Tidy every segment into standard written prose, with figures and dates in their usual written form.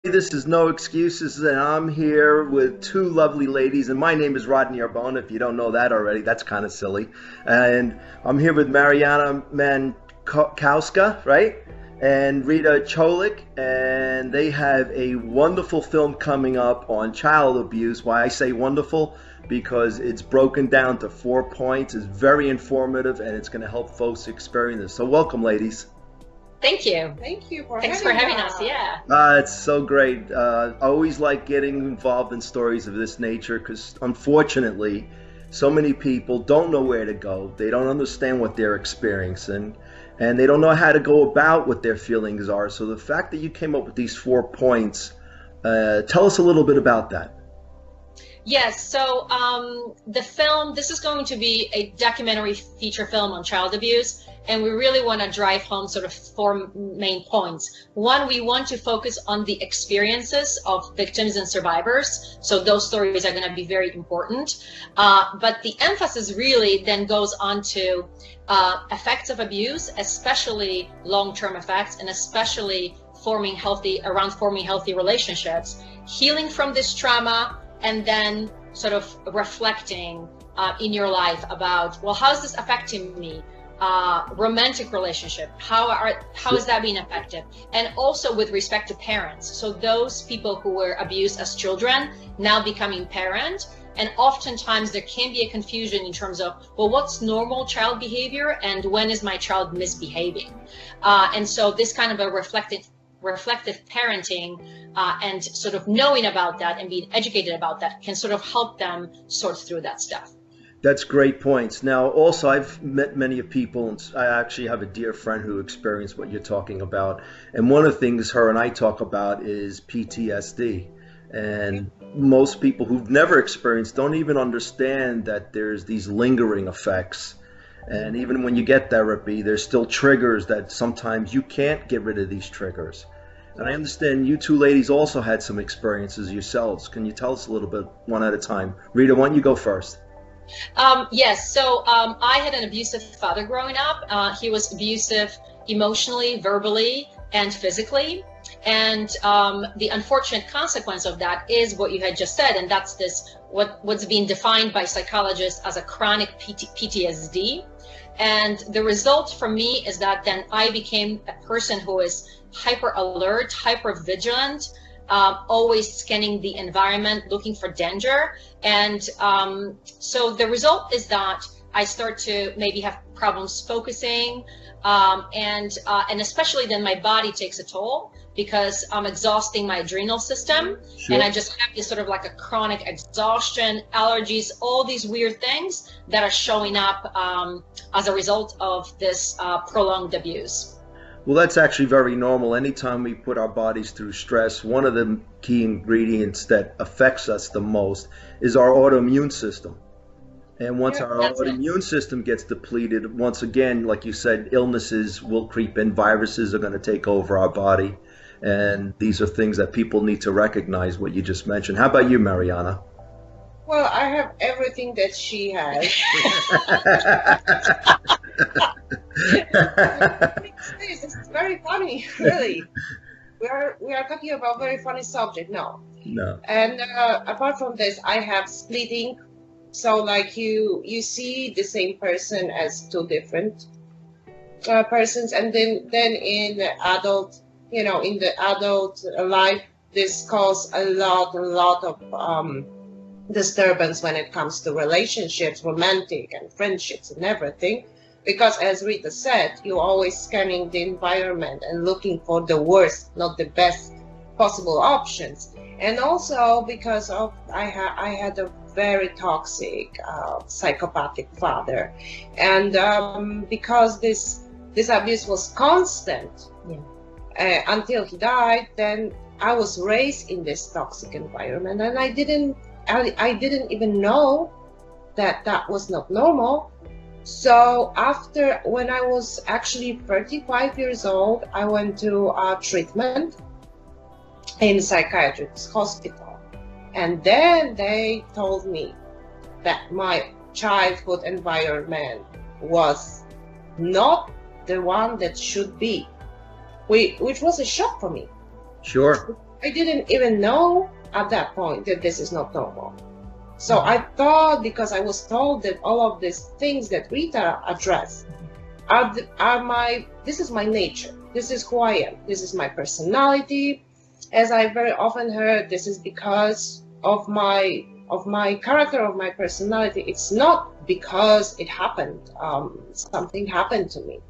This is No Excuses, and I'm here with two lovely ladies. And my name is Rodney Arbona. If you don't know that already, that's kind of silly. And I'm here with Marianna Mankowska, right? And Rita Cholik. And they have a wonderful film coming up on child abuse. Why I say wonderful? Because it's broken down to 4 points. It's very informative, and it's going to help folks experience this. So welcome, ladies. Thank you. Thank you for Thanks for having us. Yeah. It's so great. I always like getting involved in stories of this nature because, unfortunately, so many people don't know where to go. They don't understand what they're experiencing, and they don't know how to go about what their feelings are. So the fact that you came up with these 4 points, tell us a little bit about that. Yes. So the film, this is going to be a documentary feature film on child abuse. And we really want to drive home sort of four main points. One, we want to focus on the experiences of victims and survivors. So those stories are going to be very important. But the emphasis really then goes on to effects of abuse, especially long-term effects, and especially forming healthy relationships, healing from this trauma, and then sort of reflecting in your life about, well, how's this affecting me? Romantic relationship, how is that being affected? And also with respect to parents, so those people who were abused as children now becoming parent, and oftentimes there can be a confusion in terms of, well, what's normal child behavior and when is my child misbehaving? And so this kind of a reflective parenting and sort of knowing about that and being educated about that can sort of help them sort through that stuff. That's great points. Now, also, I've met many people, and I actually have a dear friend who experienced what you're talking about. And one of the things her and I talk about is PTSD. And most people who've never experienced don't even understand that there's these lingering effects. And even when you get therapy, there's still triggers that sometimes you can't get rid of these triggers. And I understand you two ladies also had some experiences yourselves. Can you tell us a little bit, one at a time? Rita, why don't you go first? Yes. So I had an abusive father growing up. He was abusive emotionally, verbally, and physically. And the unfortunate consequence of that is what you had just said, and that's what's being defined by psychologists as a chronic PTSD. And the result for me is that then I became a person who is hyper alert, hyper vigilant, always scanning the environment, looking for danger. And so the result is that I start to maybe have problems focusing, and especially then my body takes a toll because I'm exhausting my adrenal system. Sure. And I just have this sort of like a chronic exhaustion, allergies, all these weird things that are showing up as a result of this prolonged abuse. Well, that's actually very normal. Anytime we put our bodies through stress, one of the key ingredients that affects us the most is our autoimmune system. And once our autoimmune system gets depleted, once again, like you said, illnesses will creep in, viruses are going to take over our body. And these are things that people need to recognize, what you just mentioned. How about you, Marianna? Well, I have everything that she has. It's very funny, really. We are talking about very funny subject. No. And apart from this, I have splitting. So like you see the same person as two different persons, and then in the adult, in the adult life, this causes a lot of disturbance when it comes to relationships, romantic and friendships and everything. Because as Rita said, you're always scanning the environment and looking for the worst, not the best possible options. And also because of I had a very toxic, psychopathic father, and because this abuse was constant until he died, then I was raised in this toxic environment, and I didn't even know that was not normal. So when I was actually 35 years old, I went to treatment in a psychiatrist's hospital. And then they told me that my childhood environment was not the one that should be, which was a shock for me. Sure. I didn't even know at that point that this is not normal. So I thought, because I was told that all of these things that Rita addressed this is my nature. This is who I am. This is my personality. As I very often heard, this is because of my character, of my personality. It's not because it happened. Something happened to me.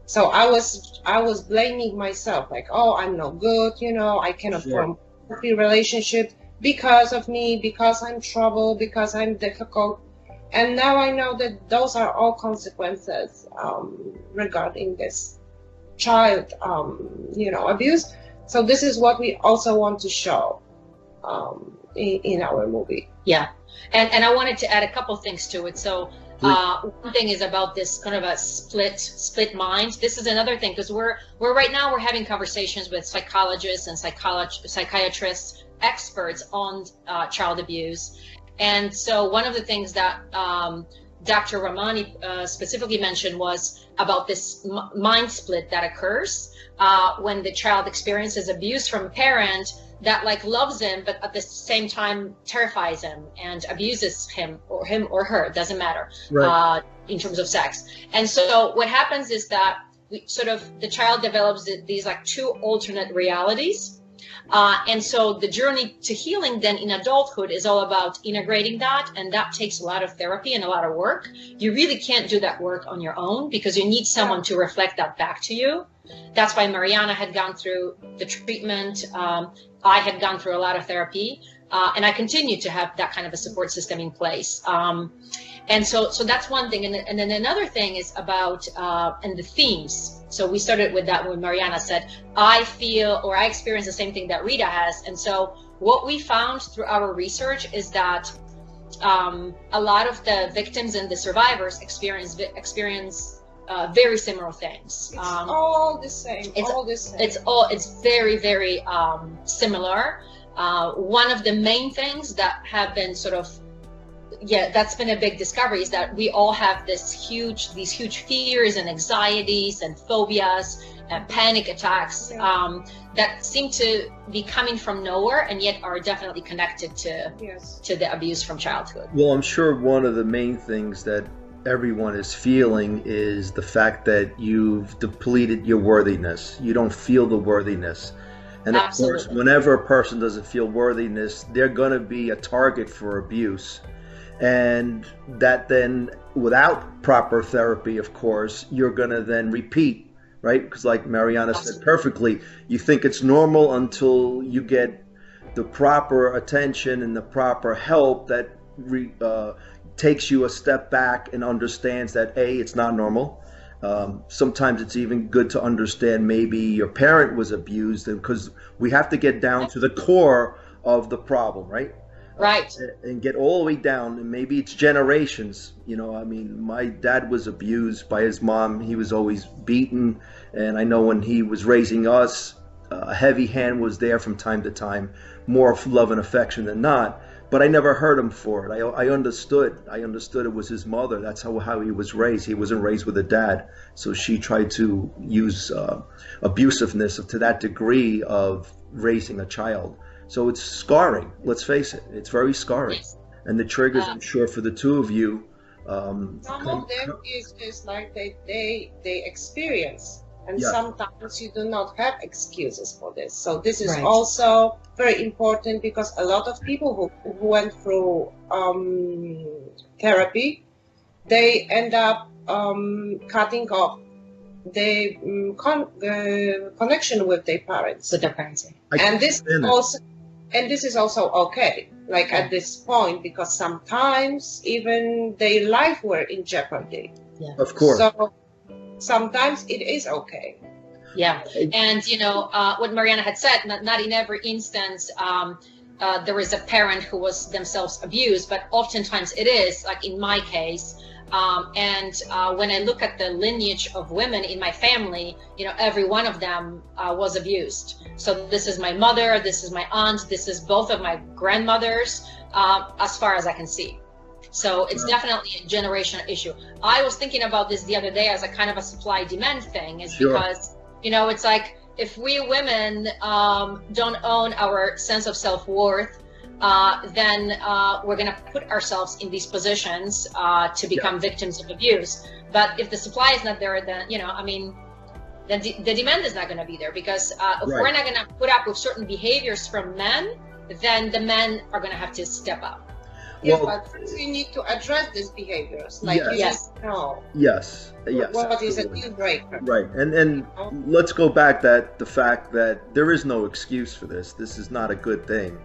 So I was blaming myself, like, oh, I'm no good, I cannot form a healthy relationship because of me, because I'm trouble, because I'm difficult. And now I know that those are all consequences regarding this child, abuse. So this is what we also want to show in our movie. Yeah, and I wanted to add a couple things to it. So one thing is about this kind of a split mind. This is another thing, because we're right now we're having conversations with psychologists and psychiatrists, experts on child abuse. And so one of the things that Dr. Ramani specifically mentioned was about this mind split that occurs when the child experiences abuse from a parent that loves him, but at the same time terrifies him and abuses him or her, doesn't matter, right, in terms of sex. And so what happens is that the child develops these two alternate realities. And so the journey to healing then in adulthood is all about integrating that, and that takes a lot of therapy and a lot of work. You really can't do that work on your own, because you need someone to reflect that back to you. That's why Marianna had gone through the treatment. I had gone through a lot of therapy, and I continue to have that kind of a support system in place. And so that's one thing. And then another thing is about, and the themes. So we started with that when Marianna said, I feel, or I experience the same thing that Rita has. And so what we found through our research is that a lot of the victims and the survivors experience very similar things. It's all the same. It's very, very similar. One of the main things that have been that's been a big discovery is that we all have these huge fears and anxieties and phobias and panic attacks that seem to be coming from nowhere, and yet are definitely connected to the abuse from childhood. Well, I'm sure one of the main things that everyone is feeling is the fact that you've depleted your worthiness. You don't feel the worthiness. And of course, whenever a person doesn't feel worthiness, they're going to be a target for abuse. And that then, without proper therapy, of course, you're going to then repeat, right? Because like Marianna said perfectly, you think it's normal until you get the proper attention and the proper help that takes you a step back and understands that, A, it's not normal. Sometimes it's even good to understand maybe your parent was abused, because we have to get down to the core of the problem, right? Right. And get all the way down, and maybe it's generations. My dad was abused by his mom. He was always beaten, and I know when he was raising us, a heavy hand was there from time to time, more love and affection than not. But I never hurt him for it. I understood. I understood it was his mother. That's how he was raised. He wasn't raised with a dad. So she tried to use abusiveness to that degree of raising a child. So it's scarring. Let's face it. It's very scarring. And the triggers, I'm sure, for the two of you. Some of them is like they experience. And sometimes you do not have excuses for this. So this is also very important, because a lot of people who went through therapy, they end up cutting off the connection with their parents. With their parents. And this is also okay, at this point, because sometimes even their life were in jeopardy. Yeah. Of course. So sometimes it is okay. Yeah, and what Marianna had said, not in every instance there is a parent who was themselves abused, but oftentimes it is, like in my case. And when I look at the lineage of women in my family, every one of them was abused. So this is my mother, this is my aunt, this is both of my grandmothers, as far as I can see. So it's definitely a generational issue. I was thinking about this the other day as a kind of a supply-demand thing, because, it's like if we women don't own our sense of self-worth, then we're going to put ourselves in these positions to become victims of abuse. But if the supply is not there, then, you know, I mean, then the demand is not going to be there, because if we're not going to put up with certain behaviors from men, then the men are going to have to step up. Yes, but first we need to address these behaviors. Like, what is a deal breaker? Right, and let's go back the fact that there is no excuse for this. This is not a good thing.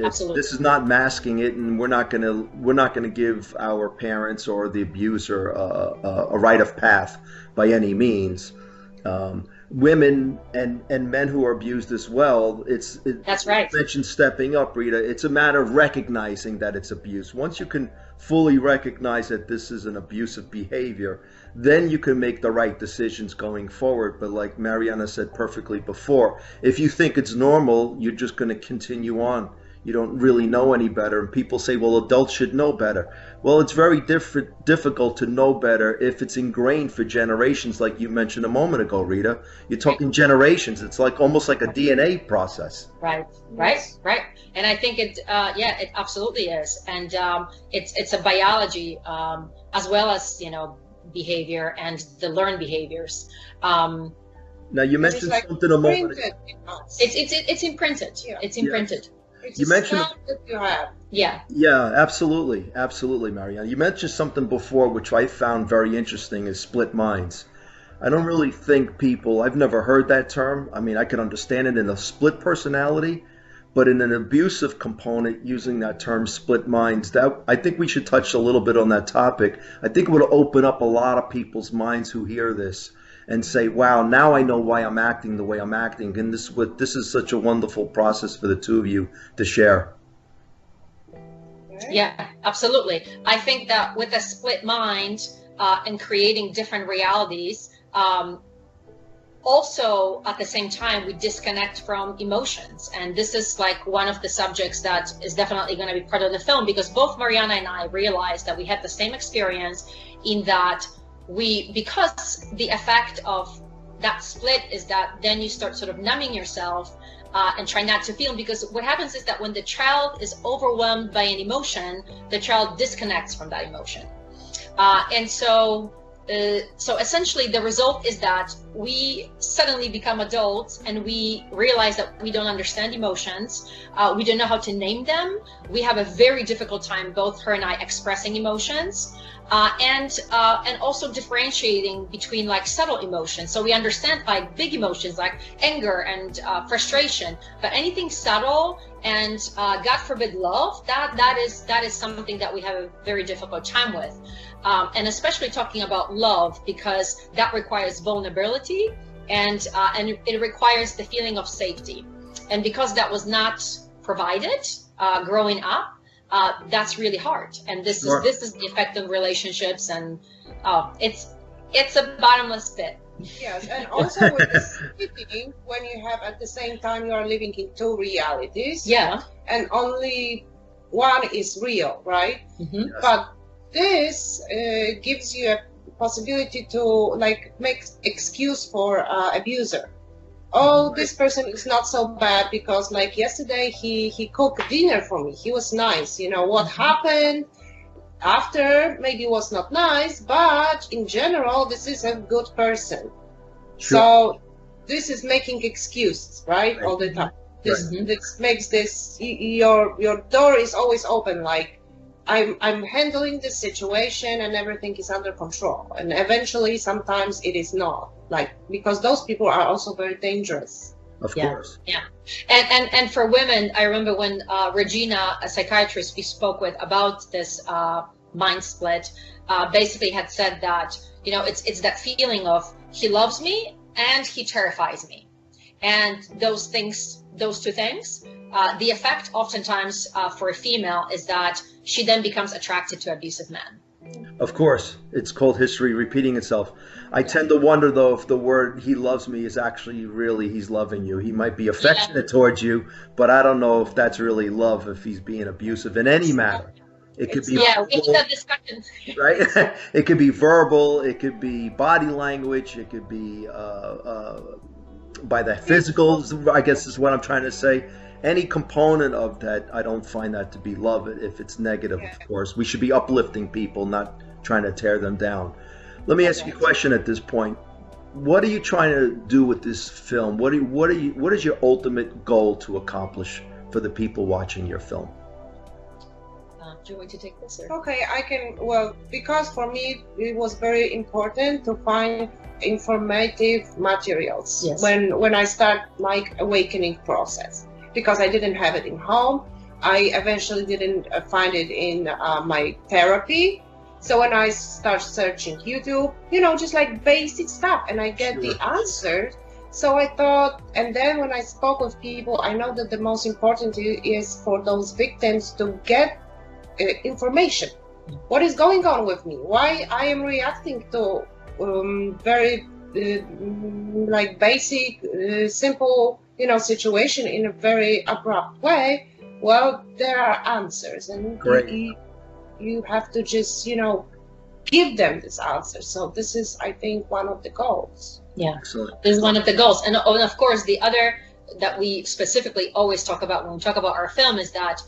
Absolutely. This is not masking it, and we're not gonna give our parents or the abuser a rite of path by any means. Women and men who are abused as well. That's right. You mentioned stepping up, Rita. It's a matter of recognizing that it's abuse. Once you can fully recognize that this is an abusive behavior, then you can make the right decisions going forward. But like Marianna said perfectly before, if you think it's normal, you're just going to continue on. You don't really know any better. And people say, well, adults should know better. Well, it's very difficult to know better if it's ingrained for generations, like you mentioned a moment ago, Rita. You're talking generations. It's like almost like a DNA process. Right. And I think it absolutely is. And it's a biology as well as, you know, behavior and the learned behaviors. Now you mentioned something a moment ago. It's imprinted. Yeah. It's imprinted. Yeah. You mentioned that you have. Yeah, absolutely, Marianna. You mentioned something before which I found very interesting, is split minds. I don't really think I've never heard that term. I mean, I can understand it in a split personality, but in an abusive component, using that term split minds, I think we should touch a little bit on that topic. I think it would open up a lot of people's minds who hear this and say, wow, now I know why I'm acting the way I'm acting. And this is such a wonderful process for the two of you to share. Yeah, absolutely. I think that with a split mind and creating different realities, also at the same time, we disconnect from emotions. And this is like one of the subjects that is definitely going to be part of the film, because both Marianna and I realized that we had the same experience, in that because the effect of that split is that then you start sort of numbing yourself and try not to feel, because what happens is that when the child is overwhelmed by an emotion, the child disconnects from that emotion. And so essentially the result is that we suddenly become adults and we realize that we don't understand emotions. We don't know how to name them. We have a very difficult time, both her and I, expressing emotions. And also differentiating between like subtle emotions. So we understand like big emotions like anger and frustration, but anything subtle and God forbid love, that is something that we have a very difficult time with. And especially talking about love, because that requires vulnerability and it requires the feeling of safety. And because that was not provided growing up, that's really hard, and this is the effect of relationships, and it's a bottomless pit. Yes, and also with the splitting, when you have at the same time you are living in two realities, and only one is real, right? Mm-hmm. But this gives you a possibility to like make excuse for abuser. Oh, this person is not so bad because like yesterday he cooked dinner for me. He was nice. You know, what happened after maybe was not nice, but in general, this is a good person. Sure. So this is making excuses, right? All the time. This makes this, your door is always open. Like I'm handling this situation and everything is under control. And eventually, sometimes it is not. Like, because those people are also very dangerous. Of course. Yeah. And for women, I remember when Regina, a psychiatrist we spoke with about this mind split, basically had said that, you know, it's that feeling of he loves me and he terrifies me. And those two things, the effect oftentimes for a female is that she then becomes attracted to abusive men. Of course, it's called history repeating itself. I tend to wonder, though, if the word "he loves me" is actually really he's loving you. He might be affectionate towards you, but I don't know if that's really love if he's being abusive in any matter. It could be we had that discussion. Right? It could be verbal. It could be body language. It could be by the physicals, I guess is what I'm trying to say. Any component of that, I don't find that to be love if it's negative, of course. We should be uplifting people, not trying to tear them down. Let me ask you a question at this point. What are you trying to do with this film? What is your ultimate goal to accomplish for the people watching your film? Do you want to take this? Or? Okay, I can. Well, because for me it was very important to find informative materials when I start my awakening process, because I didn't have it in home. I eventually didn't find it in my therapy. So when I start searching YouTube, just like basic stuff, and I get the answers. So I thought, and then when I spoke with people, I know that the most important is for those victims to get information. What is going on with me? Why I am reacting to very like basic, simple, situation in a very abrupt way? Well, there are answers, and you have to just, give them this answer. So this is, I think, one of the goals. Yeah, excellent. This is one of the goals. And of course, the other that we specifically always talk about when we talk about our film is that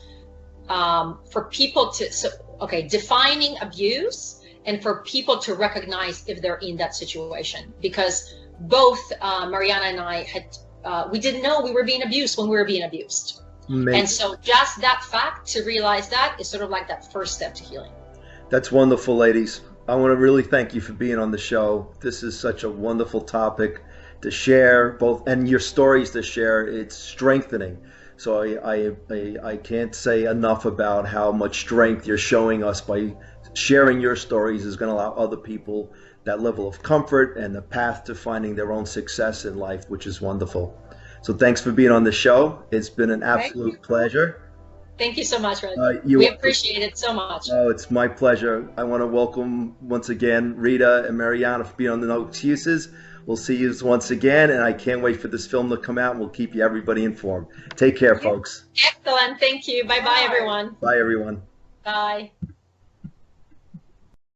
for people to, defining abuse and for people to recognize if they're in that situation. Because both Marianna and I we didn't know we were being abused when we were being abused. Amazing. And so just that fact, to realize that, is sort of like that first step to healing. That's wonderful, ladies. I want to really thank you for being on the show. This is such a wonderful topic to share, both, and your stories to share. It's strengthening. So I can't say enough about how much strength you're showing us by sharing your stories is going to allow other people that level of comfort and the path to finding their own success in life, which is wonderful. So thanks for being on the show. It's been an absolute pleasure. Thank you so much, Rita. We appreciate it so much. Oh, it's my pleasure. I want to welcome once again Rita and Marianna for being on the No Excuses. We'll see you once again, and I can't wait for this film to come out, and we'll keep everybody informed. Take care, folks. Excellent. Thank you. Bye-bye, everyone. Bye, everyone. Bye.